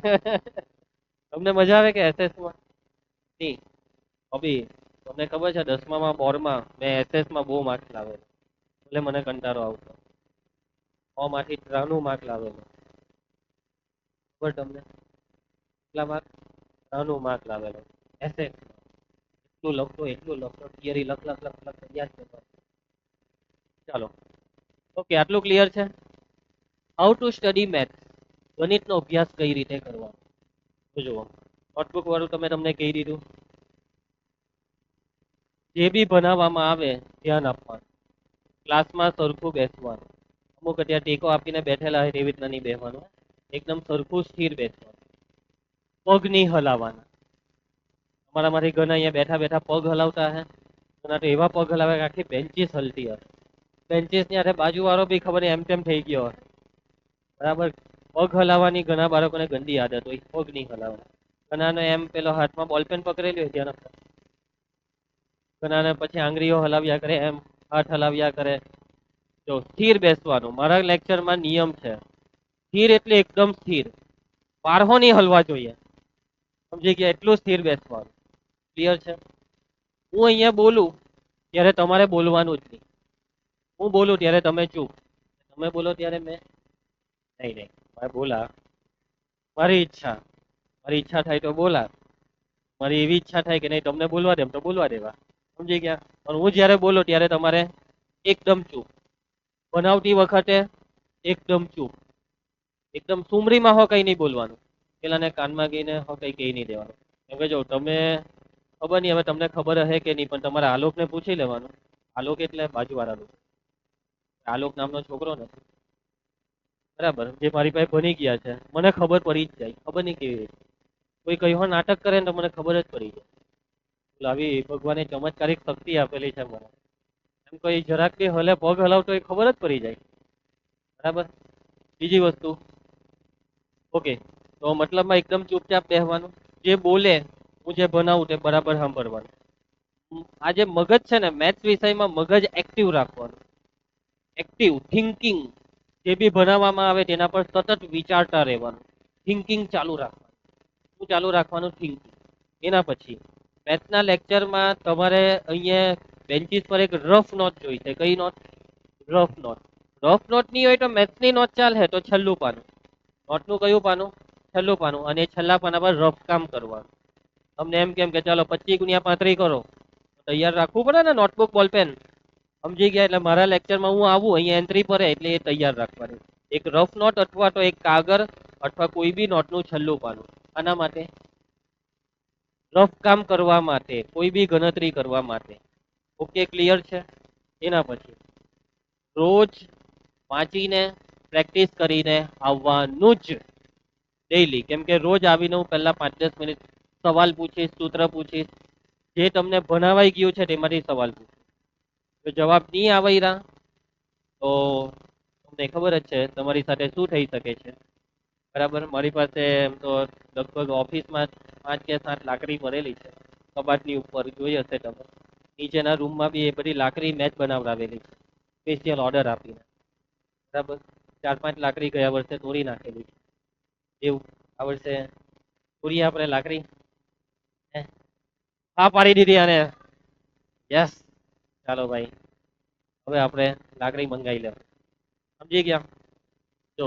તમને મજા આવે કે એસએસ માં? નહીં. અભી તમને ખબર છે 10મા બોર્ડમાં મેં એસએસ માં બહુ માર્ક્સ લાવેલો, એટલે મને કંટાળો આવતો. 100માંથી 93 માર્ક લાવેલો. ખબર તમને કેટલા માર્ક? 93 mark લાવેલો SS. એટલું લખતો થિયરી લખ લખ લખ લખ યાદ કરતો. ચાલો, ઓકે, આટલું ક્લિયર છે. હાઉ ટુ સ્ટડી મેથ્સ, ગણિતનો અભ્યાસ કઈ રીતે કરવાનો. તો જુઓ, નોટબુક વાળું તમને કહી દીધું. જે બી ભણાવવામાં આવે ધ્યાન આપવાનું, ક્લાસમાં સરખું બેસવાનું. અમુક અત્યારે ટેકો આપીને બેઠેલા હોય એવી રીતના નહીં બેસવાનું, એકદમ સરખું સ્થિર બેસવાનું. પગ નહીં હલાવવાના. તમારામાંથી ઘણા અહીંયા બેઠા બેઠા પગ હલાવતા હે, ઘણા તો એવા પગ હલાવે કે આખી બેન્ચીસ હલતી હશે. બેન્ચીસ ની હાથે બાજુવાળો બી ખબર એમ તેમ થઈ ગયો હોય, બરાબર. પગ હલાવવાની ઘણા બાળકોને ગંદી આદત હોય, પગ નહીં હલાવવાના. ઘણાને એમ પેલો હાથમાં બોલપેન પકડેલી હોય ધ્યાન આપતા, ઘણાને પછી આંગળીઓ હલાવ્યા કરે, એમ હાથ હલાવ્યા કરે. જો સ્થિર બેસવાનું, મારા લેક્ચરમાં નિયમ છે, સ્થિર એટલે એકદમ સ્થિર, પારહો નહીં હલવા જોઈએ. સમજી ગયા? એટલું સ્થિર બેસવાનું. ક્લિયર છે? હું અહીંયા બોલું ત્યારે તમારે બોલવાનું જ નહીં. હું બોલું ત્યારે તમે ચૂપ, તમે બોલો ત્યારે મેં નહીં નહીં મારે બોલા. મારી ઈચ્છા થાય તો બોલા, મારી એવી ઈચ્છા થાય કે નહીં તમને બોલવા દેમ તો બોલવા દેવા. સમજી ગયા? પણ હું જ્યારે બોલું ત્યારે તમારે એકદમ ચૂપ. બનાવતી વખતે એકદમ ચૂપ, એકદમ સુમરીમાં હો કઈ નહીં બોલવાનું. પેલાને કાનમાં ગઈને હો કઈ કહી નહીં દેવાનું. એમ કે જો તમે ખબર નહીં, હવે તમને ખબર હશે કે નહીં, પણ તમારે આલોકને પૂછી લેવાનું. આલોક એટલે બાજુવાળા લોકો, આલોક નામનો છોકરો નથી, બરાબર, જે મારી પાસે ભણી ગયા છે. મને ખબર પડી જ જાય, ખબર નહીં કેવી રીતે. કોઈ કઈ નાટક કરે ને તો મને ખબર જ પડી જાય. આવી ભગવાને ચમત્કારિક શક્તિ આપેલી છે મને. એમ કોઈ જરાક બી હલે પગ હલાવતો એ ખબર જ પડી જાય, બરાબર. બીજી વસ્તુ, ઓકે, તો મતલબમાં એકદમ ચૂપચાપ બેસવાનું. જે બોલે, હું જે ભણાવું તે બરાબર સાંભળવાનું. આ જે મગજ છે ને, મેથ્સ વિષયમાં મગજ એક્ટિવ રાખવાનું, એક્ટિવ થિંકિંગ. જે બી ભણાવવામાં આવે તેના પર સતત વિચારતા રહેવાનું, થિંકિંગ ચાલુ રાખવાનું. શું ચાલુ રાખવાનું? થિંકિંગ. એના પછી મેથ્સના લેક્ચરમાં તમારે અહીંયા બેન્ચીસ પર એક રફ નોટ જોઈશે. કઈ note? Rough note. Rough note નહીં હોય તો મેથ્સની નોટ ચાલે, તો છેલ્લું પાનું. નોટનું કયું પાનું? છેલ્લું પાનું. અને છેલ્લા પાના પર રફ કામ કરવાનું. તમને એમ કેમ કે ચાલો 25 × 35 કરો, તૈયાર રાખવું પડે ને નોટબુક બોલપેન. સમજી ગયા? એટલે મારા લેક્ચરમાં હું આવું અહીંયા એન્ટ્રી પડે એટલે એ તૈયાર રાખવાની. એક રફ નોટ અથવા તો એક કાગળ અથવા કોઈ બી નોટનું છેલ્લું પાનું. આના માટે રફ કામ કરવા માટે, કોઈ બી ગણતરી કરવા માટે. ઓકે, ક્લિયર છે? એના પછી રોજ વાંચીને પ્રેક્ટિસ કરીને આવવાનું જ ડેઈલી. કેમ કે રોજ આવીને હું પહેલા 5-10 મિનિટ સવાલ પૂછીશ, સૂત્ર પૂછીશ, જે તમને ભણાવાઈ ગયું છે તેમાંથી સવાલ પૂછીશ. જો જવાબ નહીં આવ્યા તો તમને ખબર જ છે તમારી સાથે શું થઈ શકે છે, બરાબર. મારી પાસે એમ તો લગભગ ઓફિસમાં 5 કે 7 લાકડી ભરેલી છે, કબાટની ઉપર જોઈ હશે તમે. નીચેના રૂમમાં બી એ બધી લાકડી મેં જ બનાવડાવેલી છે, સ્પેશિયલ ઓર્ડર આપીને. બરાબર, 4-5 લાકડી ગયા વર્ષે તોડી નાખેલી છે. એવું આ વર્ષે તોડીએ આપણે લાકડી. હે? હા પાડી દીધી આને. યસ, ચાલો ભાઈ, હવે આપણે લાકડી મંગાવી લે. સમજી ગયા? જો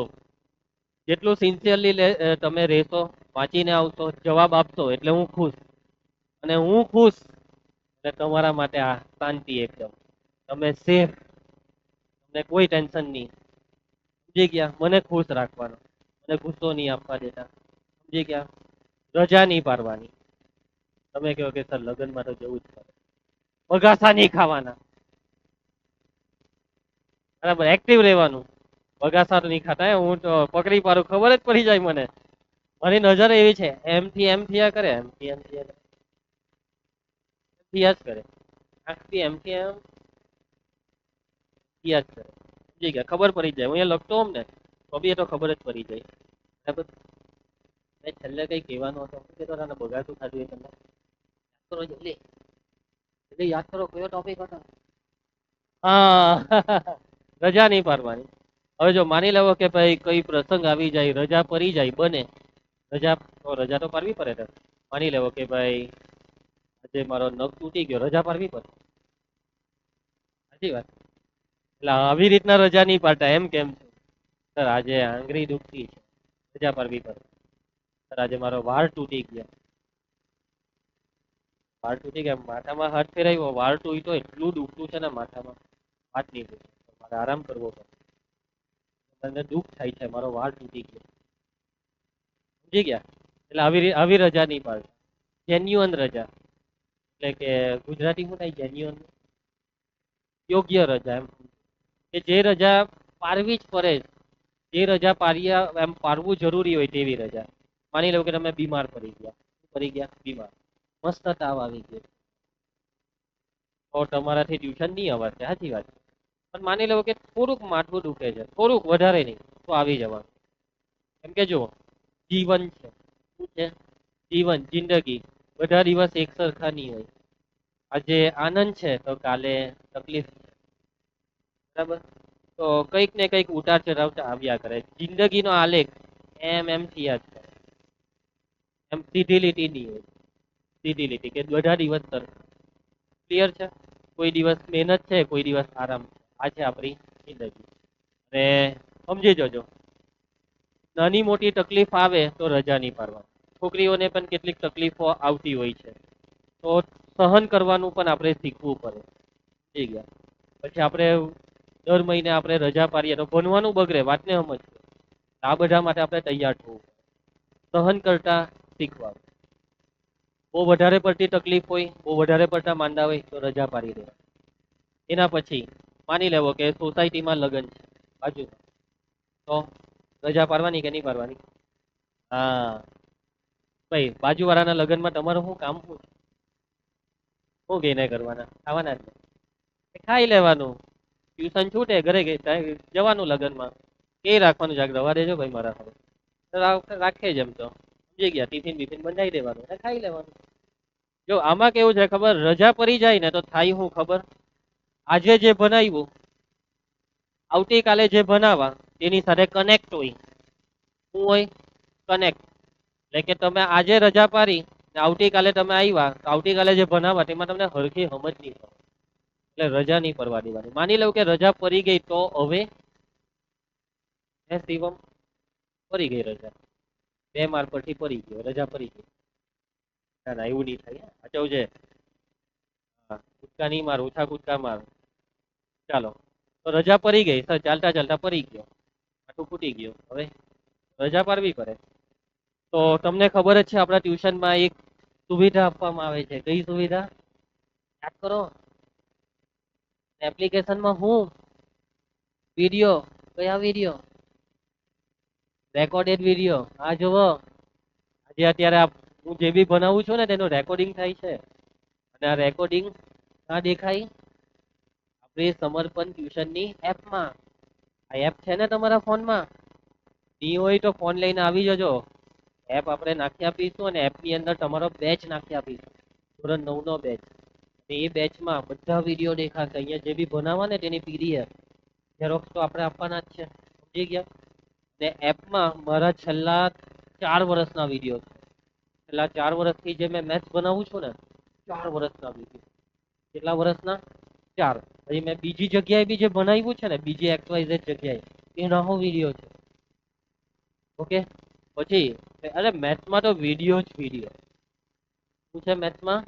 જેટલું સિન્સિયરલી તમે રહેશો, વાંચીને આવશો, જવાબ આપશો, એટલે હું ખુશ. અને હું ખુશ એટલે તમારા માટે આ શાંતિ એકદમ. તમે સેફ, તમને કોઈ ટેન્શન નહીં. સમજી ગયા? મને ખુશ રાખવાનો, મને ગુસ્સો નહીં આપવા દેતા. સમજી ગયા? રજા નહીં પાડવાની. તમે કહો કે સર લગ્નમાં તો જવું જ પડે, બગાસા નહીં ખાવાના. બરાબર, એક્ટિવ રહેવાનું. બગાસા તો નહીં ખાતા. હું તો પકડી પાડું, ખબર જ પડી જાય મને. મારી નજર એવી છે, એમ થી એમ થયા કરે, એમ થી એમ થયા જ કરે. આખથી એમ થી એમ થયા જ કરે. સમજી ગયા? ખબર પડી જાય. હું અહીંયા લખતો હોમ ને તો બી એ તો ખબર જ પડી જાય. બરાબર, છેલ્લે કઈ કહેવાનું હતું કે તો તને બગાસું ખાધું એ તમને યાદ કરો જલ્દી. જલ્દી યાદ કરો, કયો ટોપિક હતો? હા રજા નહીં પાડવાની. હવે જો માની લેવો કે ભાઈ કઈ પ્રસંગ આવી જાય, રજા પડી જાય, બને રજા તો પાડવી પડે ને. માની લેવો કે ભાઈ આજે મારો નખ તૂટી ગયો, રજા પાડવી પડે. સાચી વાત. એટલે આવી રીતના રજા નહીં પાડતા. એમ કેમ સર આજે આંગળી દુખતી છે, રજા પાડવી પડે. સર આજે મારો વાળ તૂટી ગયા. વાળ તૂટી ગયા, માથામાં હાથ ફેરાવ્યો, વાળ તૂટ્યો, એટલું દુખતું છે ને માથામાં, વાત નહીં પૂછો. મારે આરામ કરવો પડે. મને દુઃખ થાય છે, મારો વાળ તૂટી ગયો. સમજી ગયા? એટલે આવી રજા નહીં પાડે. જેન્યુઅન રજા, એટલે કે ગુજરાતી શું થાય જેન્યુઅન? યોગ્ય રજા. એમ કે જે રજા પાડવી જ પડે, જે રજા એમ પાડવું જરૂરી હોય તેવી રજા. માની લો કે તમે બીમાર પડી ગયા, બીમાર, મસ્ત તાવ આવી ગયો, તો તમારાથી ટ્યુશન નહીં અવાશે. સાચી વાત. પણ માની લો કે થોડુંક માથું દુખે છે, થોડુંક, વધારે નહીં, તો આવી જવાનું. કેમ કે જો જીવન છે, શું છે? જીવન, જિંદગી, બધા દિવસ એક સરખા નહીં હોય. આજે આનંદ છે તો કાલે તકલીફ છે. બરાબર, તો કંઈક ને કંઈક ઉતાર ચઢાવ આવ્યા કરે. જિંદગીનો આલેખ એમ થયા જ કરે. એમ સીધી લીટી નહીં હોય. સીધી લીટી કે બધા દિવસ સરખા. ક્લિયર છે? કોઈ દિવસ મહેનત છે, કોઈ દિવસ આરામ છે. આ છે આપણી જિંદગી. અને સમજી જજો, નાની મોટી તકલીફ આવે તો રજા નહીં પાડવાની. છોકરીઓને પણ કેટલીક તકલીફો આવતી હોય છે, તો સહન કરવાનું પણ આપણે શીખવું પડે. સમજી ગયા? પછી આપણે દર મહિને આપણે રજા પાડીએ તો ભણવાનું બગડે. વાતને સમજ. આ બધા માટે આપણે તૈયાર થવું, સહન કરતા શીખવા. બહુ વધારે પડતી તકલીફ હોય, બહુ વધારે પડતા માંદા હોય તો રજા પાડી દેવા. એના પછી માની લેવો કે સોસાયટીમાં લગ્ન છે બાજુ, તો રજા પાડવાની કે નહીં પાડવાની? હા ભાઈ, બાજુવાળાના લગ્નમાં તમારું શું કામ? શું કહીને કરવાના? ખાવાના જ ને. ખાઈ લેવાનું, ટ્યુશન છૂટે, ઘરે જવાનું લગ્નમાં. કે રાખવાનું જાગ રવા દેજો ભાઈ મારા હવે, રાખે જ. એમ તો સમજી ગયા? ટિફિન બિફિન બંધાઈ દેવાનું અને ખાઈ લેવાનું. જો આમાં કેવું છે ખબર, રજા પડી જાય ને તો થાય શું ખબર? આજે જે ભણાવ્યું, આવતીકાલે જે ભણાવવા તેની સાથે કનેક્ટ હોય. શું હોય? કનેક્ટ. એટલે કે તમે આજે રજા પાડી, આવતીકાલે તમે આવ્યા, તો આવતીકાલે જે ભણાવવા તેમાં તમને હરખી સમજ નહીં પડે. એટલે રજા નહીં પડવા દેવાની. માની લઉં કે રજા પડી ગઈ, તો હવે શિવમ પડી ગઈ રજા, 2 માર્ક પરથી પડી ગયો, રજા પડી ગઈ. ના ના, એવું નહીં થાય. સાચવ છે. કૂદકા નહીં માર, ઓછા કૂદકા માર. ચાલો, તો રજા પડી ગઈ, સર ચાલતા ચાલતા પડી ગયો, આટલું ફૂટી ગયો, હવે રજા પાડવી પડે. તો તમને ખબર જ છે આપણા ટ્યુશનમાં એક સુવિધા આપવામાં આવે છે. કઈ સુવિધા? યાદ કરો. એપ્લિકેશનમાં હું વિડીયો, કયા વિડીયો? Recorded video. આ જુઓ, આજે અત્યારે હું જે બી ભણાવું છું ને તેનું રેકોર્ડિંગ થાય છે. અને આ રેકોર્ડિંગ ક્યાં દેખાય? આપણી સમર્પણ ટ્યુશનની એપમાં. આ એપ છે ને તમારા ફોનમાં? નહીં હોય તો ફોન લઈને આવી જજો. એપ આપણે નાખી આપીશું અને એપની અંદર તમારો બેચ નાખી આપીશું, ધોરણ 9 નો બેચ. એ બેચમાં બધા વિડીયો દેખાશે. અહીંયા જે બી ભણાવવા ને તેની પીડીએફ ઝેરોક્સ તો આપણે આપવાના જ છે, સમજી ગયા. ને એપમાં મારા છેલ્લા 4 વર્ષના વિડીયો છે. છેલ્લા 4 વર્ષથી જે મેં મેથ્સ બનાવું છું ને, 4 વર્ષના વિડીયો. કેટલા વર્ષના? 4. પછી મેં બીજી જગ્યાએ બી જે બનાવ્યું છે ને, બીજી XYZ જગ્યાએ, એના વિડીયો છે. ઓકે. પછી અરે મેથ્સમાં તો વિડીયો જ વિડીયો. શું છે મેથ્સમાં?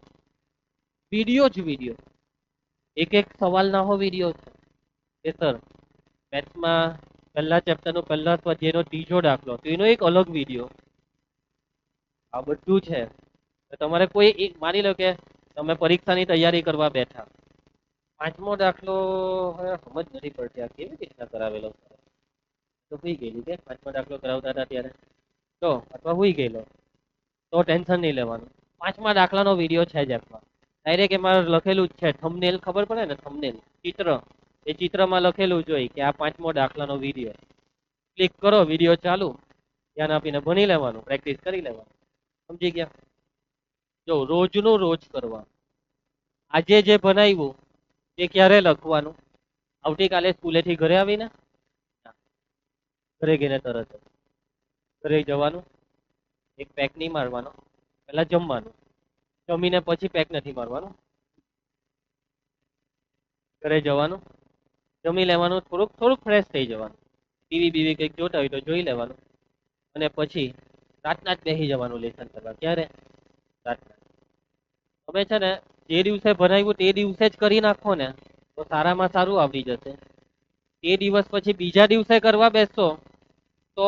વિડીયો જ વિડીયો. એક એક સવાલના વિડીયો છે. એ સર મેથ્સમાં પહેલા ચેપ્ટરનો પહેલા સ્વાધ્યાયનો ત્રીજો દાખલો, તો એનો એક અલગ વિડીયો. આ બધું છે. તમારે કોઈ એક માની લો કે તમે પરીક્ષાની તૈયારી કરવા બેઠા, 5મો દાખલો હવે સમજ નથી પડતી આ કેવી રીતના કરાવેલો. તો હુઈ ગયેલું કે 5મો દાખલો કરાવતા હતા ત્યારે તો, અથવા હુઈ ગયેલો તો ટેન્શન નહીં લેવાનું. 5મા દાખલાનો વિડીયો છે જ એપમાં. ડાયરેક્ટ એમાં લખેલું જ છે, થંબનેલ ખબર પડે ને, થંબનેલ ચિત્ર, એ ચિત્રમાં લખેલું જ હોય કે આ 5મો દાખલાનો વિડીયો. ક્લિક કરો, વિડીયો ચાલુ, ધ્યાન આપીને ભણી લેવાનું, પ્રેક્ટિસ કરી લેવાનું. સમજી ગયા? જો રોજનું રોજ કરવા. આજે જે બનાવ્યું એ ક્યારે લખવાનું? આવતીકાલે સ્કૂલેથી ઘરે આવીને? ઘરે ગઈને તરત જ ઘરે જવાનું, એક પેક નહીં મારવાનો, પહેલા જમવાનું, જમીને પછી પેક નથી મારવાનું. ઘરે જવાનું, જમી લેવાનું, થોડુંક થોડુંક ફ્રેશ થઈ જવાનું, ટીવી બીવી કંઈક જોતા હોય તો જોઈ લેવાનું, અને પછી રાતના જ બેસી જવાનું લેસન કરવા. ક્યારે? રાતના. તમે છે ને જે દિવસે ભણાવ્યું તે દિવસે જ કરી નાખો ને તો સારામાં સારું આવડી જશે. તે દિવસ પછી બીજા દિવસે કરવા બેસશો તો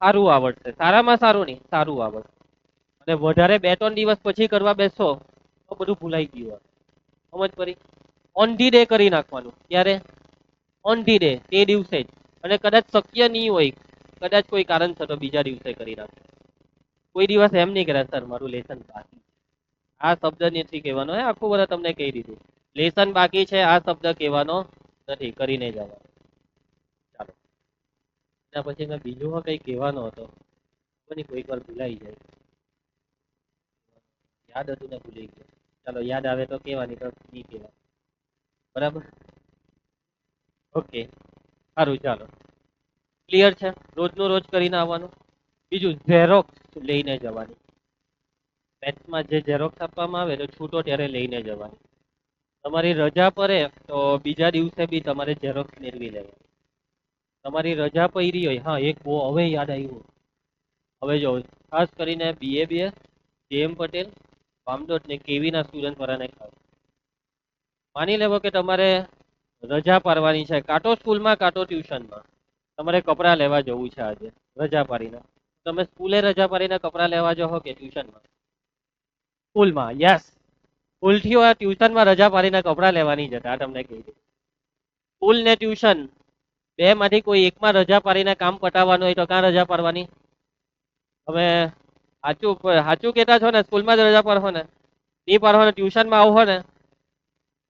સારું આવડશે. સારામાં સારું નહીં, સારું આવડશે. અને વધારે 2-3 દિવસ પછી કરવા બેસશો તો બધું ભૂલાઈ ગયું. સમજ પડી? ઓન ધી ડે કરી નાખવાનું. ક્યારે? ઓન ધી ડે, તે દિવસે જ. અને કદાચ શક્ય નહીં હોય, કદાચ કોઈ કારણસર, તો બીજા દિવસે કરી નાખો. કોઈ દિવસ એમ નહીં કરે સર મારું લેસન બાકી. આ શબ્દ નથી કહેવાનો. આખું વર્ષ તમને કહી દીધું લેસન બાકી છે, આ શબ્દ કહેવાનો નથી, કરીને જવાનું. ચાલો, એના પછી મેં બીજું કંઈ કહેવાનો હતો, કોઈક વાર ભૂલાઈ જાય. યાદ હતું ને ભૂલી ગયો. ચાલો, યાદ આવે તો કહેવાની, તો નહીં કહેવા. બરાબર? ઓકે, સારું. ચાલો, ક્લિયર છે? રોજનું રોજ કરીને આવવાનું. બીજું, ઝેરોક્સ લઈને જવાની. મેથ્સમાં જે ઝેરોક્સ આપવામાં આવે તો છૂટો ત્યારે લઈને જવાની. તમારી રજા પડે તો બીજા દિવસે બી તમારે ઝેરોક્સ મેળવી લેવાની. તમારી રજા પડી હોય, હા, એક બહુ હવે યાદ આવ્યું. હવે જો ખાસ કરીને BABS, JM પટેલ, પામડોટ ને કેવીના સ્ટુડન્ટ વાળાને ખાસ માની લેવો કે તમારે રજા પાડવાની છે, કાં તો સ્કૂલમાં કાં તો ટ્યુશનમાં. તમારે કપડાં લેવા જવું છે આજે રજા પાડીને. તમે સ્કૂલે રજા પાડીને કપડાં લેવા જાઓ કે ટ્યુશનમાં? સ્કૂલમાં. યસ, સ્કૂલથી ટ્યુશનમાં રજા પાડીને કપડાં લેવાની જતા. તમને કહી દઉં, સ્કૂલ ને ટ્યુશન બે માંથી કોઈ એકમાં રજા પાડીને કામ પટાવવાનું હોય તો કાં રજા પાડવાની? હવે સાચું કહેતા છો ને? સ્કૂલમાં જ રજા પાડો ને? નહીં પાડો ને ટ્યુશનમાં આવો ને?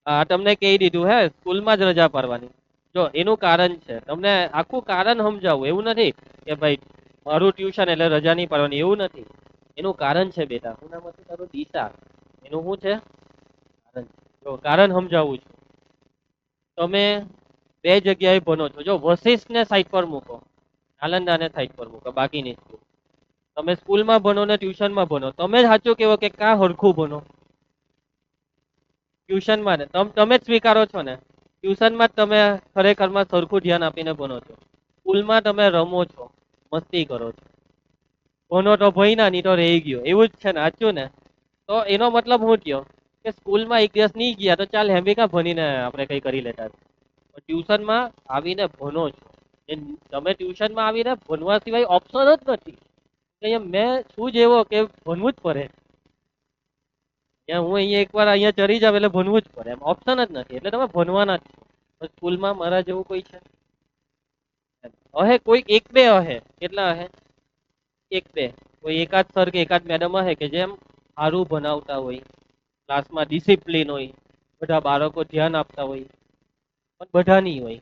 હા, તમને કહી દીધું હે, સ્કૂલમાં જ રજા પાડવાની. જો એનું કારણ છે, તમને આખું કારણ સમજાવું. એવું નથી કે ભાઈ મારું ટ્યુશન એટલે રજા નહીં પાડવાની, એવું નથી. એનું કારણ છે બેટા. શું નામ હતું તારું? દિશા. એનું શું છે કારણ? જો કારણ સમજાવું છું. તમે બે જગ્યાએ ભણો છો. જો વશિષ્ઠને સાઈડ પર મૂકો, નાલંદાને સાઈડ પર મૂકો, બાકીની સ્કૂલ. તમે સ્કૂલમાં ભણો ને ટ્યુશનમાં ભણો, તમે જ સાચું કેવો કે કાં હરખું ભણો? ટ્યુશનમાં ને તમે જ સ્વીકારો છો ને, ટ્યુશનમાં જ તમે ખરેખરમાં સરખું ધ્યાન આપીને ભણો છો. સ્કૂલમાં તમે રમો છો, મસ્તી કરો છો. ભણો તો ભણ્યા, નહીં તો રહી ગયો. એવું જ છે ને? સાચું ને? તો એનો મતલબ શું થયો કે સ્કૂલમાં એક દિવસ નહીં ગયા તો ચાલ હેમ્બિકા ભણીને આપણે કંઈ કરી લેતા. ટ્યુશનમાં આવીને ભણો છો. તમે ટ્યુશનમાં આવીને ભણવા સિવાય ઓપ્શન જ નથી. અહીંયા મેં શું જેવો કે ભણવું જ પડે. હું અહીંયા એકવાર અહીંયા ચડી જાવ એટલે ભણવું જ પડે, એમ ઓપ્શન જ નથી. એટલે તમે ભણવાના જ છો. સ્કૂલમાં મારા જેવું કોઈ છે? હે કોઈ એક બે હે. કેટલા હે? એક બે. કોઈ એકાદ સર કે એકાદ મેડમ હે કે જેમ સારું ભણાવતા હોય, ક્લાસમાં ડિસિપ્લિન હોય, બધા બાળકો ધ્યાન આપતા હોય, પણ બધા નહીં હોય.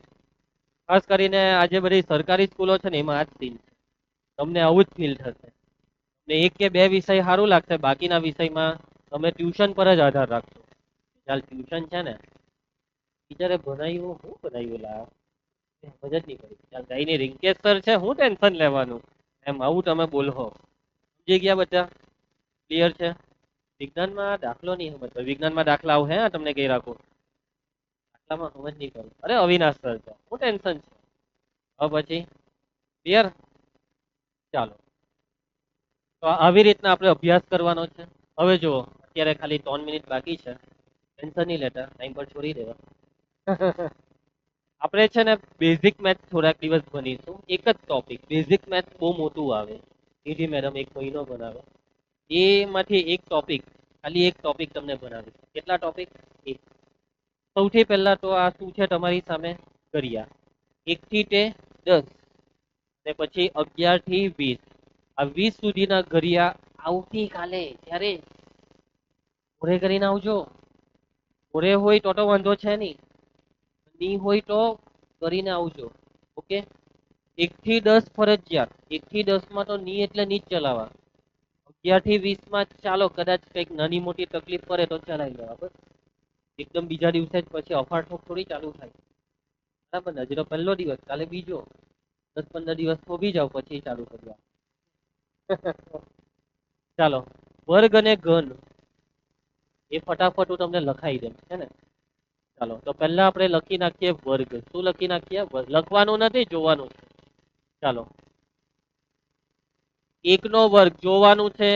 ખાસ કરીને આજે બધી સરકારી સ્કૂલો છે ને, એમાં આ જ સીન છે. તમને આવું જ ફીલ થશે. ને એક કે બે વિષય સારું લાગશે, બાકીના વિષયમાં તમે ટ્યુશન પર જ આધાર રાખશો. ચાલ ટ્યુશન છે ને ટીચરે ભણાવ્યું હું ભણાવ્યું લા સમજ જ નહીં પડી ચાલ કઈ નહીં રિંકેશ સર છે હું ટેન્શન લેવાનું એમ આવું તમે બોલો સમજી ગયા બધા ક્લિયર છે વિજ્ઞાનમાં દાખલો નહીં સમજ વિજ્ઞાનમાં દાખલા આવું હે તમને કહી રાખું દાખલામાં સમજ નહીં કરું અરે અવિનાશ સર છે હું ટેન્શન છે હવે પછી ક્લિયર ચાલો તો આવી રીતના આપણે અભ્યાસ કરવાનો છે હવે જુઓ અત્યારે ખાલી 3 મિનિટ બાકી છે ટેન્શન નહીં લેતા ટાઈમ પર છોડી દેવા આપણે છે ને બેઝિક મેથ થોડાક દિવસ ભણીશું એક જ ટોપિક બેઝિક મેથ બહુ મોટું આવે ઈડી મેડમ એક મહિનો બનાવે એમાંથી એક ટોપિક ખાલી એક ટોપિક તમને ભણાવીશ કેટલા ટોપિક એક સૌથી પહેલા તો આ શું છે તમારી સામે કર્યા 1 થી તે 10 ને પછી 11 થી 20 આ 20 સુધીના ઘડિયા આવતીકાલે ત્યારે પૂરે કરીને આવજો પૂરે હોય તો વાંધો છે નહીં હોય તો કરીને આવજો ઓકે 1 થી 10 ફરજિયાત 1 થી 10 માં તો ની એટલે ની જ ચલાવવા 11 થી 20 માં ચાલો કદાચ કંઈક નાની મોટી તકલીફ પડે તો ચલાવી લેવા બસ એકદમ બીજા દિવસે જ પછી અફાળઠોક થોડી ચાલુ થાય બરાબર ને હજી તો પહેલો દિવસ કાલે બીજો 10-15 દિવસ થોભી જાવ પછી ચાલુ કરવા ચાલો વર્ગ અને ઘન એ ફટાફટ હું તમને લખાઈ દઉં છે ને ચાલો તો પહેલા આપણે લખી નાખીએ વર્ગ શું લખી નાખીએ લખવાનું નથી જોવાનું છે ચાલો 1 નો વર્ગ જોવાનું છે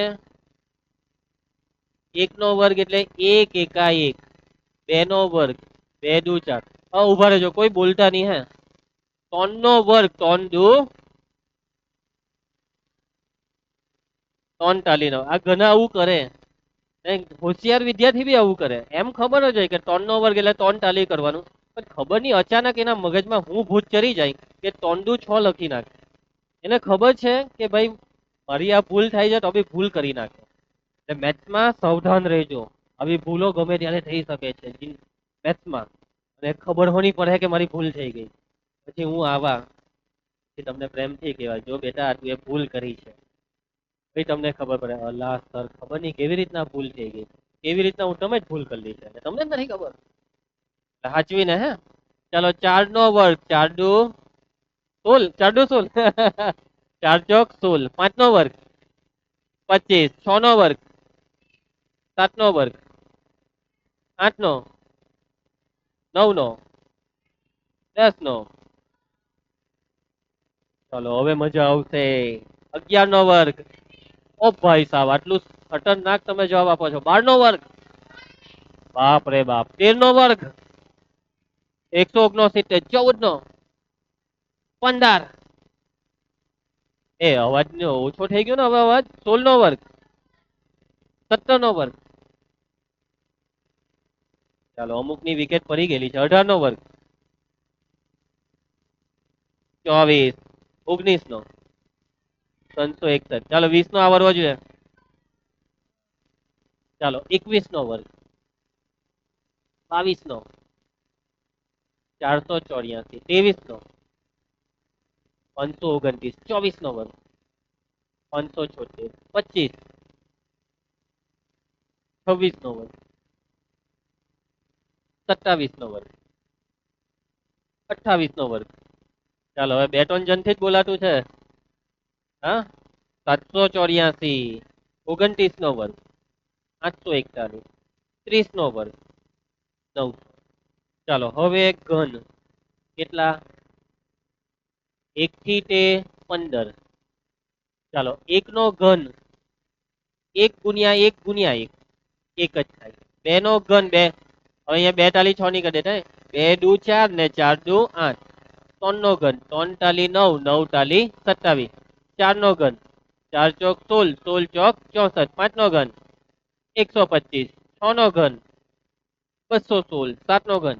1 નો વર્ગ એટલે 1 એકા 1 2 નો વર્ગ 2 દુ 4 હા ઉભા રહેજો કોઈ બોલતા નહીં હે 3 નો વર્ગ 3 દુ 3 ટાલી નો આ ઘણા આવું કરે હોશિયાર વિદ્યાર્થી બી આવું કરે એમ ખબર જ હોય કે 3 નો વર્ગ એટલે 3 ટાલી કરવાનું પણ ખબર નહીં અચાનક એના મગજમાં હું ભૂત ચડી જાય કે 3 દુ 6 લખી નાખે એને ખબર છે કે ભાઈ મારી આ ભૂલ થાય છે તો બી ભૂલ કરી નાખે એટલે મેથ્સમાં સાવધાન રહેજો આવી ભૂલો ગમે ત્યારે થઈ શકે છે મેથ્સમાં અને ખબર હોની પડે કે મારી ભૂલ થઈ ગઈ પછી હું આવા કે તમને પ્રેમથી કહેવાય જો બેટા તું એ ભૂલ કરી છે પછી તમને ખબર પડે અલ્લાહ સર ખબર નહીં કેવી રીતના ભૂલ થઈ ગઈ કેવી રીતના હું તમે જ ભૂલ કરી લી છે તમને જ નથી ખબર સાચવીને હે ચાલો 4 નો વર્ગ 4 દુ 16 4 દુ 16 4 ચોક 16 5 નો વર્ગ 25 6 નો વર્ગ 7 નો વર્ગ 8 નો 9 નો 10 નો ચાલો હવે મજા આવશે 11 નો વર્ગ ઓ ભાઈ સાહેબ આટલું ખતરનાક તમે જવાબ આપો છો 12 નો વર્ગ બાપ રે બાપ 13 નો વર્ગ 169 14 નો 15 એ અવાજ ઓછો થઈ ગયો ને હવે અવાજ 16 નો વર્ગ 17 નો વર્ગ ચાલો અમુક ની વિકેટ પડી ગયેલી છે 18 નો વર્ગ 24 19 નો 361 ચાલો 20 નો આવરવો જોઈએ ચાલો 21 નો વર્ગ 22 નો 484 23 નો 529 24 નો વર્ગ 576 25 26 નો વર્ગ 27 નો વર્ગ 28 નો વર્ગ ચાલો હવે 2-3 જન થી જ બોલાતું છે હા 784 29 નો વર્ગ 841 30 નો વર્ગ 900 ચાલો હવે ઘન કેટલા 1 થી તે 15 ચાલો 1 નો ઘન 1 ગુણ્યા 1 ગુણ્યા 1 એક જ થાય 2 નો ઘન 2 હવે અહીંયા 2 ટાલી 6 ની કરી દેતા 2 દુ 4 ને 4 દુ 8 3 નો ઘન 3 ટાલી 9 9 ટાલી 27 4 નો ઘન 4 ચોક 16 16 ચોક 64 5 નો ઘન 125 6 નો ઘન 216 7 નો ઘન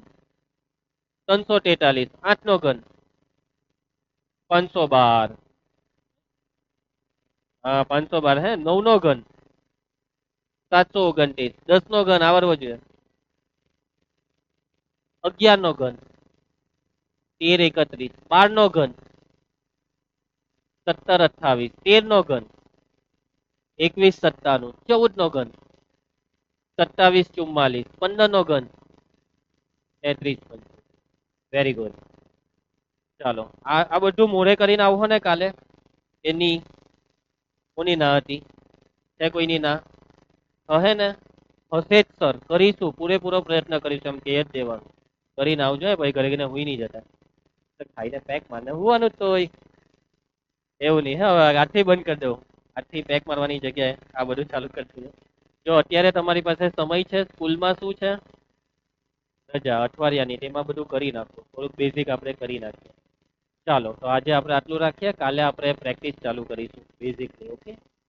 343 8 નો ઘન 512 હા 512 હે 9 નો ઘન 729 10 નો ઘન આવરવો જોઈએ 11 નો ઘન 13 31 12 નો ઘન 17 28 13 નો ઘન 21 97 14 નો ઘન 27 44 15 નો ઘન 33 25. Very good. ચાલો આ બધું મોડે કરીને આવો ને કાલે. એની કોની ના હતી? છે કોઈની ના? હે ને? હશે જ સર, કરીશું, પૂરેપૂરો પ્રયત્ન કરીશું, એમ કહી જ દેવાનું. કરીને આવજો ભાઈ, ઘરે ગઈને હુઈ નહીં જતા. ખાઈને પેક મારને હુવાનું જ તો હોય. એવું નહીં, હવે આજથી બંધ કરી દઉં. આજથી પેક મારવાની જગ્યાએ આ બધું ચાલુ કરી દઉં. જો અત્યારે તમારી પાસે સમય છે, સ્કૂલમાં શું છે? રજા અઠવાડિયાની, તેમાં બધું કરી નાખો. થોડુંક બેઝિક આપણે કરી નાખીએ. ચાલો તો આજે આપણે આટલું રાખીએ, કાલે આપણે પ્રેક્ટિસ ચાલુ કરીશું બેઝિકની. ઓકે.